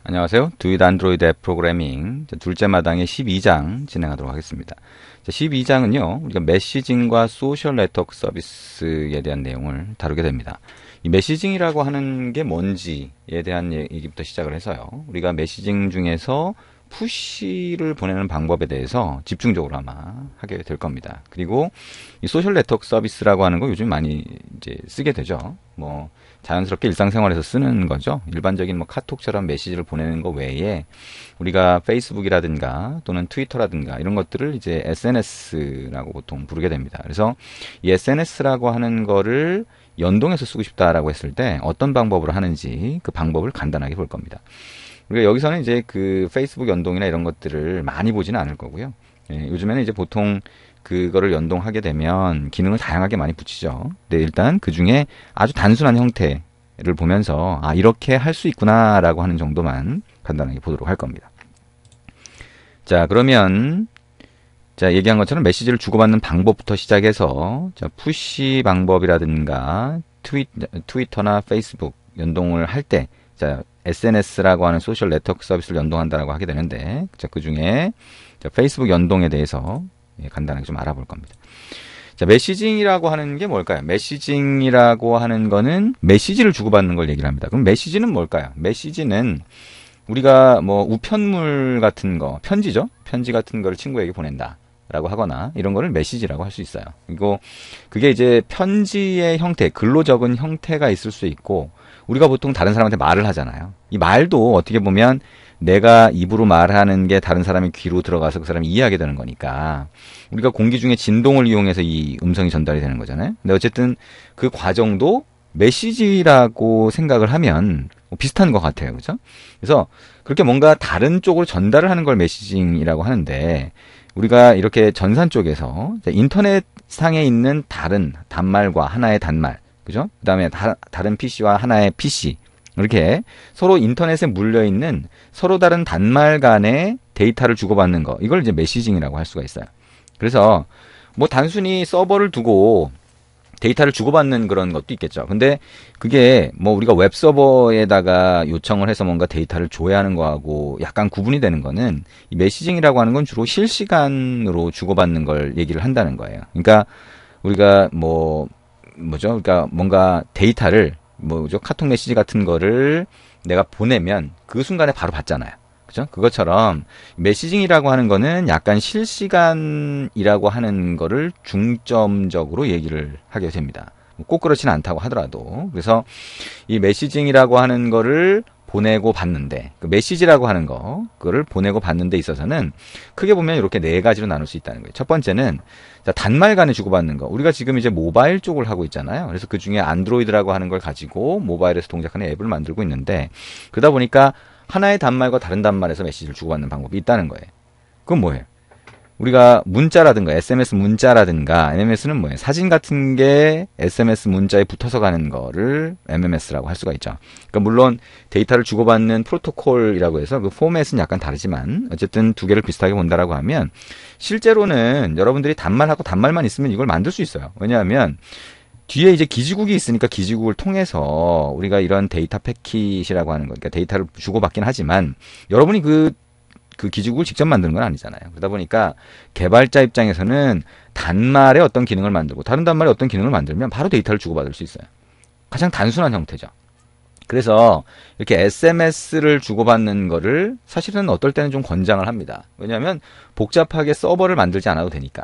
안녕하세요. 두잇 안드로이드 앱 프로그래밍 둘째 마당의 12장 진행하도록 하겠습니다. 12장은요, 우리가 메시징과 소셜 네트워크 서비스에 대한 내용을 다루게 됩니다. 이 메시징이라고 하는 게 뭔지에 대한 얘기부터 시작을 해서요. 우리가 메시징 중에서 푸시를 보내는 방법에 대해서 집중적으로 아마 하게 될 겁니다. 그리고 이 소셜 네트워크 서비스라고 하는 거 요즘 많이 이제 쓰게 되죠. 뭐 자연스럽게 일상생활에서 쓰는 거죠. 일반적인 뭐 카톡처럼 메시지를 보내는 거 외에 우리가 페이스북이라든가 또는 트위터라든가 이런 것들을 이제 SNS라고 보통 부르게 됩니다. 그래서 이 SNS라고 하는 거를 연동해서 쓰고 싶다라고 했을 때 어떤 방법으로 하는지 그 방법을 간단하게 볼 겁니다. 우리가 여기서는 이제 그 페이스북 연동이나 이런 것들을 많이 보지는 않을 거고요. 예, 요즘에는 이제 보통 그거를 연동하게 되면 기능을 다양하게 많이 붙이죠. 근데 일단 그 중에 아주 단순한 형태를 보면서 아, 이렇게 할 수 있구나라고 하는 정도만 간단하게 보도록 할 겁니다. 자, 그러면 자, 얘기한 것처럼 메시지를 주고받는 방법부터 시작해서 자, 푸시 방법이라든가 트위터나 페이스북 연동을 할 때 자, SNS라고 하는 소셜 네트워크 서비스를 연동한다라고 하게 되는데 자, 그 중에 페이스북 연동에 대해서 간단하게 좀 알아볼 겁니다. 자, 메시징이라고 하는 게 뭘까요? 메시징이라고 하는 거는 메시지를 주고받는 걸 얘기를 합니다. 그럼 메시지는 뭘까요? 메시지는 우리가 뭐 우편물 같은 거, 편지죠? 편지 같은 거를 친구에게 보낸다. 라고 하거나 이런 거를 메시지라고 할 수 있어요. 그리고 그게 이제 편지의 형태, 글로 적은 형태가 있을 수 있고 우리가 보통 다른 사람한테 말을 하잖아요. 이 말도 어떻게 보면 내가 입으로 말하는 게 다른 사람의 귀로 들어가서 그 사람이 이해하게 되는 거니까 우리가 공기 중에 진동을 이용해서 이 음성이 전달이 되는 거잖아요. 근데 어쨌든 그 과정도 메시지라고 생각을 하면 비슷한 것 같아요. 그죠? 그래서 그렇게 뭔가 다른 쪽으로 전달을 하는 걸 메시징이라고 하는데 우리가 이렇게 전산 쪽에서 인터넷상에 있는 다른 단말과 하나의 단말, 그죠? 그 다음에 다른 PC와 하나의 PC, 이렇게 서로 인터넷에 물려있는 서로 다른 단말 간의 데이터를 주고받는 거, 이걸 이제 메시징이라고 할 수가 있어요. 그래서 뭐 단순히 서버를 두고 데이터를 주고받는 그런 것도 있겠죠. 근데 그게 뭐 우리가 웹서버에다가 요청을 해서 뭔가 데이터를 조회하는 거하고 약간 구분이 되는 거는 이 메시징이라고 하는 건 주로 실시간으로 주고받는 걸 얘기를 한다는 거예요. 그러니까 우리가 뭐죠? 그러니까 뭔가 데이터를 뭐죠? 카톡 메시지 같은 거를 내가 보내면 그 순간에 바로 받잖아요. 그죠? 그것처럼 메시징이라고 하는 거는 약간 실시간이라고 하는 거를 중점적으로 얘기를 하게 됩니다. 꼭 그렇지는 않다고 하더라도. 그래서 이 메시징이라고 하는 거를 보내고 받는데, 그 메시지라고 하는 거, 그거를 보내고 받는 데 있어서는 크게 보면 이렇게 네 가지로 나눌 수 있다는 거예요. 첫 번째는 단말 간에 주고받는 거. 우리가 지금 이제 모바일 쪽을 하고 있잖아요. 그래서 그 중에 안드로이드라고 하는 걸 가지고 모바일에서 동작하는 앱을 만들고 있는데, 그러다 보니까 하나의 단말과 다른 단말에서 메시지를 주고받는 방법이 있다는 거예요. 그건 뭐예요? 우리가 문자라든가 SMS 문자라든가 MMS는 뭐예요? 사진 같은 게 SMS 문자에 붙어서 가는 거를 MMS라고 할 수가 있죠. 그러니까 물론 데이터를 주고받는 프로토콜이라고 해서 그 포맷은 약간 다르지만 어쨌든 두 개를 비슷하게 본다라고 하면 실제로는 여러분들이 단말하고 단말만 있으면 이걸 만들 수 있어요. 왜냐하면 뒤에 이제 기지국이 있으니까 기지국을 통해서 우리가 이런 데이터 패킷이라고 하는 거, 그러니까 데이터를 주고받긴 하지만 여러분이 그 기지국을 직접 만드는 건 아니잖아요. 그러다 보니까 개발자 입장에서는 단말에 어떤 기능을 만들고 다른 단말에 어떤 기능을 만들면 바로 데이터를 주고받을 수 있어요. 가장 단순한 형태죠. 그래서 이렇게 SMS를 주고받는 거를 사실은 어떨 때는 좀 권장을 합니다. 왜냐하면 복잡하게 서버를 만들지 않아도 되니까.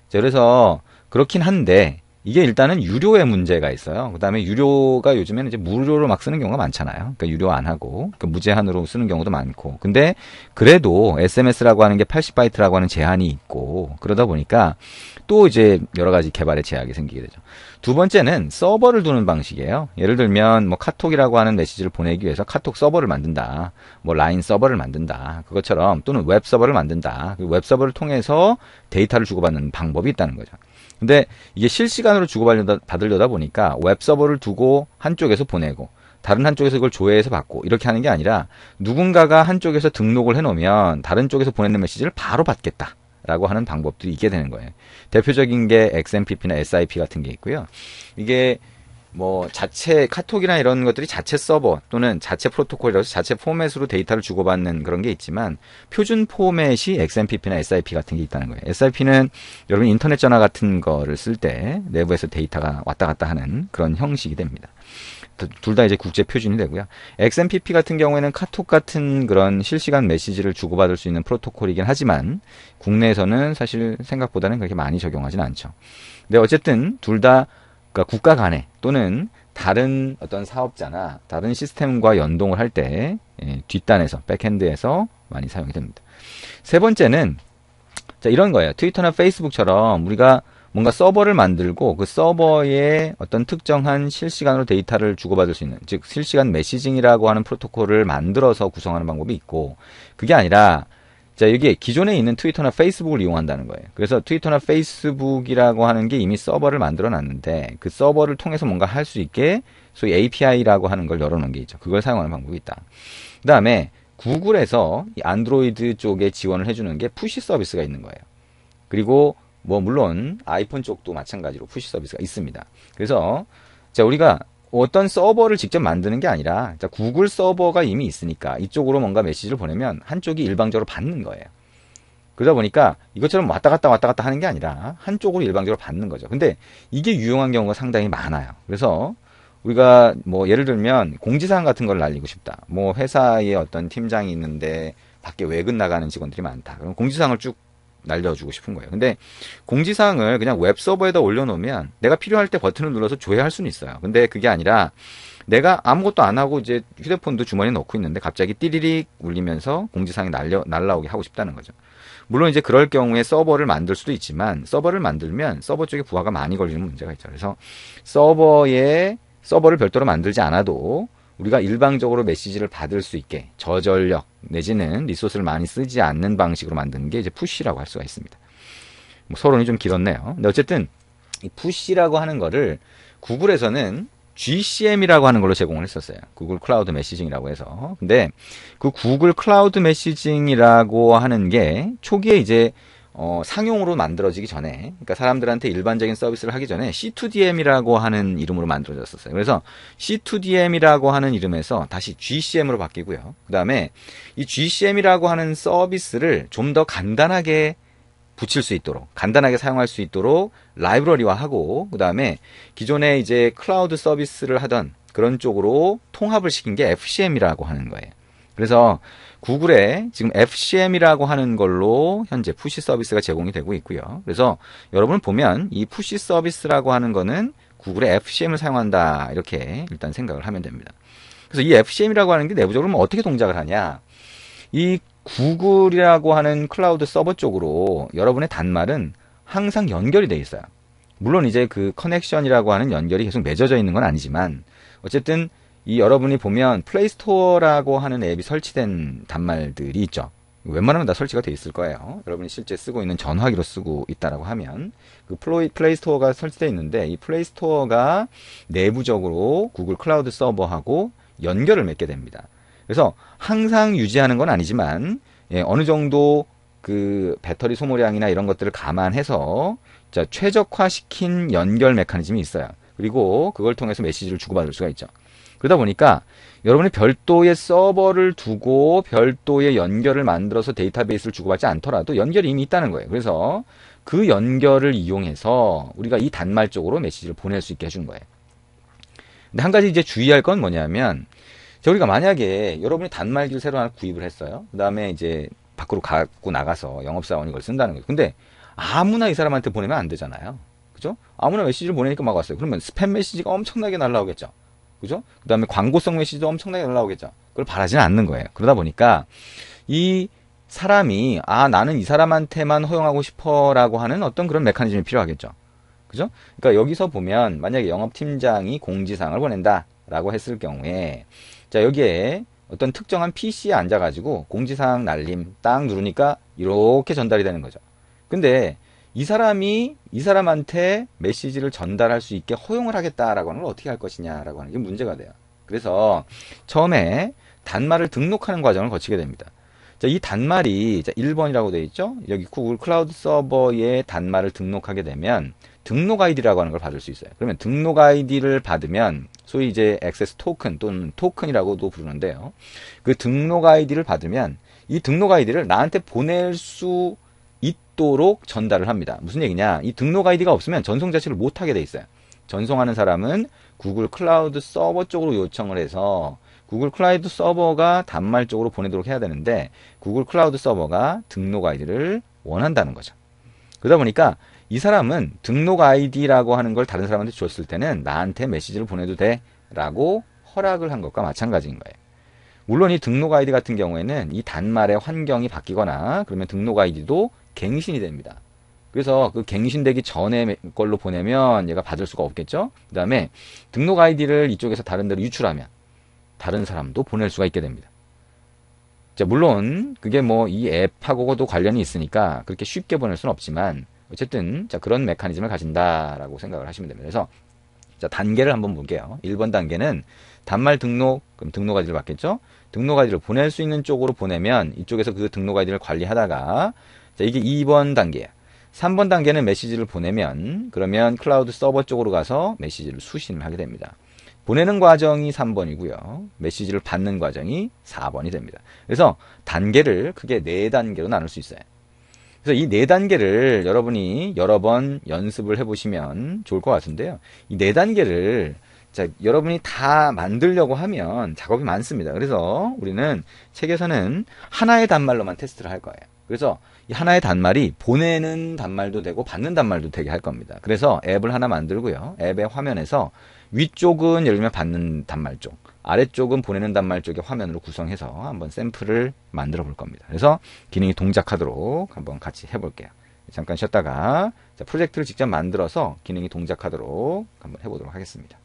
자, 그래서 그렇긴 한데 이게 일단은 유료의 문제가 있어요. 그 다음에 유료가 요즘에는 이제 무료로 막 쓰는 경우가 많잖아요. 그러니까 유료 안 하고, 그러니까 무제한으로 쓰는 경우도 많고. 근데 그래도 SMS라고 하는 게 80바이트라고 하는 제한이 있고, 그러다 보니까 또 이제 여러 가지 개발의 제약이 생기게 되죠. 두 번째는 서버를 두는 방식이에요. 예를 들면 뭐 카톡이라고 하는 메시지를 보내기 위해서 카톡 서버를 만든다. 뭐 라인 서버를 만든다. 그것처럼 또는 웹 서버를 만든다. 그 웹 서버를 통해서 데이터를 주고받는 방법이 있다는 거죠. 근데 이게 실시간으로 주고받으려다 보니까 웹 서버를 두고 한쪽에서 보내고 다른 한쪽에서 그걸 조회해서 받고 이렇게 하는 게 아니라 누군가가 한쪽에서 등록을 해놓으면 다른 쪽에서 보내는 메시지를 바로 받겠다라고 하는 방법들이 있게 되는 거예요. 대표적인 게 XMPP나 SIP 같은 게 있고요. 이게 뭐 자체 카톡이나 이런 것들이 자체 서버 또는 자체 프로토콜이라서 자체 포맷으로 데이터를 주고받는 그런 게 있지만 표준 포맷이 XMPP나 SIP 같은 게 있다는 거예요. SIP는 여러분 인터넷 전화 같은 거를 쓸 때 내부에서 데이터가 왔다 갔다 하는 그런 형식이 됩니다. 둘 다 이제 국제 표준이 되고요. XMPP 같은 경우에는 카톡 같은 그런 실시간 메시지를 주고받을 수 있는 프로토콜이긴 하지만 국내에서는 사실 생각보다는 그렇게 많이 적용하진 않죠. 근데 어쨌든 둘 다 그러니까 국가 간에 또는 다른 어떤 사업자나 다른 시스템과 연동을 할 때 뒷단에서 백핸드에서 많이 사용이 됩니다. 세 번째는 자, 이런 거예요. 트위터나 페이스북처럼 우리가 뭔가 서버를 만들고 그 서버에 어떤 특정한 실시간으로 데이터를 주고받을 수 있는, 즉 실시간 메시징이라고 하는 프로토콜을 만들어서 구성하는 방법이 있고, 그게 아니라 자, 여기에 기존에 있는 트위터나 페이스북을 이용한다는 거예요. 그래서 트위터나 페이스북이라고 하는 게 이미 서버를 만들어 놨는데 그 서버를 통해서 뭔가 할 수 있게 소위 API라고 하는 걸 열어놓은 게 있죠. 그걸 사용하는 방법이 있다. 그 다음에 구글에서 이 안드로이드 쪽에 지원을 해주는 게 푸시 서비스가 있는 거예요. 그리고 뭐 물론 아이폰 쪽도 마찬가지로 푸시 서비스가 있습니다. 그래서 자, 우리가 어떤 서버를 직접 만드는 게 아니라 자, 구글 서버가 이미 있으니까 이쪽으로 뭔가 메시지를 보내면 한쪽이 일방적으로 받는 거예요. 그러다 보니까 이것처럼 왔다 갔다 하는 게 아니라 한쪽으로 일방적으로 받는 거죠. 근데 이게 유용한 경우가 상당히 많아요. 그래서 우리가 뭐 예를 들면 공지사항 같은 걸 날리고 싶다. 뭐 회사에 어떤 팀장이 있는데 밖에 외근 나가는 직원들이 많다. 그럼 공지사항을 쭉 날려주고 싶은 거예요. 근데 공지사항을 그냥 웹서버에다 올려놓으면 내가 필요할 때 버튼을 눌러서 조회할 수는 있어요. 근데 그게 아니라 내가 아무것도 안 하고 이제 휴대폰도 주머니에 넣고 있는데 갑자기 띠리릭 울리면서 공지사항이 날라오게 하고 싶다는 거죠. 물론 이제 그럴 경우에 서버를 만들 수도 있지만 서버를 만들면 서버 쪽에 부하가 많이 걸리는 문제가 있죠. 그래서 서버를 별도로 만들지 않아도 우리가 일방적으로 메시지를 받을 수 있게 저전력 내지는 리소스를 많이 쓰지 않는 방식으로 만드는 게 이제 푸시라고 할 수가 있습니다. 뭐 서론이 좀 길었네요. 근데 어쨌든 이 푸시라고 하는 거를 구글에서는 GCM이라고 하는 걸로 제공을 했었어요. 구글 클라우드 메시징이라고 해서. 근데 그 구글 클라우드 메시징이라고 하는 게 초기에 이제 상용으로 만들어지기 전에, 그러니까 사람들한테 일반적인 서비스를 하기 전에 C2DM이라고 하는 이름으로 만들어졌었어요. 그래서 C2DM이라고 하는 이름에서 다시 GCM으로 바뀌고요. 그 다음에 이 GCM이라고 하는 서비스를 좀 더 간단하게 붙일 수 있도록, 간단하게 사용할 수 있도록 라이브러리화하고, 그 다음에 기존에 이제 클라우드 서비스를 하던 그런 쪽으로 통합을 시킨 게 FCM이라고 하는 거예요. 그래서 구글에 지금 FCM이라고 하는 걸로 현재 푸시 서비스가 제공이 되고 있고요. 그래서 여러분 보면 이 푸시 서비스라고 하는 거는 구글의 FCM을 사용한다, 이렇게 일단 생각을 하면 됩니다. 그래서 이 FCM이라고 하는 게 내부적으로 어떻게 동작을 하냐, 이 구글이라고 하는 클라우드 서버 쪽으로 여러분의 단말은 항상 연결이 돼 있어요. 물론 이제 그 커넥션이라고 하는 연결이 계속 맺어져 있는 건 아니지만 어쨌든 이 여러분이 보면 플레이스토어라고 하는 앱이 설치된 단말들이 있죠. 웬만하면 다 설치가 돼 있을 거예요. 여러분이 실제 쓰고 있는 전화기로 쓰고 있다라고 하면 그 플레이스토어가 설치되어 있는데 이 플레이스토어가 내부적으로 구글 클라우드 서버하고 연결을 맺게 됩니다. 그래서 항상 유지하는 건 아니지만 어느 정도 그 배터리 소모량이나 이런 것들을 감안해서 자, 최적화시킨 연결 메커니즘이 있어요. 그리고 그걸 통해서 메시지를 주고받을 수가 있죠. 그러다 보니까 여러분이 별도의 서버를 두고 별도의 연결을 만들어서 데이터베이스를 주고받지 않더라도 연결이 이미 있다는 거예요. 그래서 그 연결을 이용해서 우리가 이 단말 쪽으로 메시지를 보낼 수 있게 해준 거예요. 근데 한 가지 이제 주의할 건 뭐냐면, 우리가 만약에 여러분이 단말기를 새로 하나 구입을 했어요. 그 다음에 이제 밖으로 갖고 나가서 영업사원이 이걸 쓴다는 거예요. 근데 아무나 이 사람한테 보내면 안 되잖아요. 그죠? 아무나 메시지를 보내니까 막 왔어요. 그러면 스팸 메시지가 엄청나게 날라오겠죠. 그죠? 그 다음에 광고성 메시지도 엄청나게 날라오겠죠. 그걸 바라지는 않는 거예요. 그러다 보니까 이 사람이 나는 이 사람한테만 허용하고 싶어라고 하는 어떤 그런 메커니즘이 필요하겠죠. 그죠? 그러니까 여기서 보면 만약에 영업팀장이 공지사항을 보낸다라고 했을 경우에 자, 여기에 어떤 특정한 PC에 앉아가지고 공지사항 날림 딱 누르니까 이렇게 전달이 되는 거죠. 근데 이 사람한테 메시지를 전달할 수 있게 허용을 하겠다라고 하는 걸 어떻게 할 것이냐라고 하는 게 문제가 돼요. 그래서 처음에 단말을 등록하는 과정을 거치게 됩니다. 자, 이 단말이 1번이라고 되어 있죠? 여기 구글 클라우드 서버에 단말을 등록하게 되면 등록 아이디라고 하는 걸 받을 수 있어요. 그러면 등록 아이디를 받으면 소위 이제 액세스 토큰 또는 토큰이라고도 부르는데요. 그 등록 아이디를 받으면 이 등록 아이디를 나한테 보낼 수 있도록 전달을 합니다. 무슨 얘기냐? 이 등록 아이디가 없으면 전송 자체를 못하게 돼 있어요. 전송하는 사람은 구글 클라우드 서버 쪽으로 요청을 해서 구글 클라우드 서버가 단말 쪽으로 보내도록 해야 되는데 구글 클라우드 서버가 등록 아이디를 원한다는 거죠. 그러다 보니까 이 사람은 등록 아이디라고 하는 걸 다른 사람한테 줬을 때는 나한테 메시지를 보내도 돼 라고 허락을 한 것과 마찬가지인 거예요. 물론 이 등록 아이디 같은 경우에는 이 단말의 환경이 바뀌거나 그러면 등록 아이디도 갱신이 됩니다. 그래서 그 갱신되기 전에 걸로 보내면 얘가 받을 수가 없겠죠. 그 다음에 등록 아이디를 이쪽에서 다른 데로 유출하면 다른 사람도 보낼 수가 있게 됩니다. 자, 물론 그게 뭐 이 앱하고도 관련이 있으니까 그렇게 쉽게 보낼 수는 없지만 어쨌든 자, 그런 메커니즘을 가진다라고 생각을 하시면 됩니다. 그래서 자, 단계를 한번 볼게요. 1번 단계는 단말 등록, 그럼 등록 아이디를 받겠죠? 등록 아이디를 보낼 수 있는 쪽으로 보내면 이쪽에서 그 등록 아이디를 관리하다가 자, 이게 2번 단계야. 3번 단계는 메시지를 보내면 그러면 클라우드 서버 쪽으로 가서 메시지를 수신을 하게 됩니다. 보내는 과정이 3번이고요. 메시지를 받는 과정이 4번이 됩니다. 그래서 단계를 크게 4단계로 나눌 수 있어요. 그래서 이 4단계를 여러분이 여러 번 연습을 해보시면 좋을 것 같은데요. 이 4단계를 자, 여러분이 다 만들려고 하면 작업이 많습니다. 그래서 우리는 책에서는 하나의 단말로만 테스트를 할 거예요. 그래서 이 하나의 단말이 보내는 단말도 되고 받는 단말도 되게 할 겁니다. 그래서 앱을 하나 만들고요. 앱의 화면에서 위쪽은 예를 들면 받는 단말 쪽, 아래쪽은 보내는 단말 쪽의 화면으로 구성해서 한번 샘플을 만들어 볼 겁니다. 그래서 기능이 동작하도록 한번 같이 해볼게요. 잠깐 쉬었다가 프로젝트를 직접 만들어서 기능이 동작하도록 한번 해보도록 하겠습니다.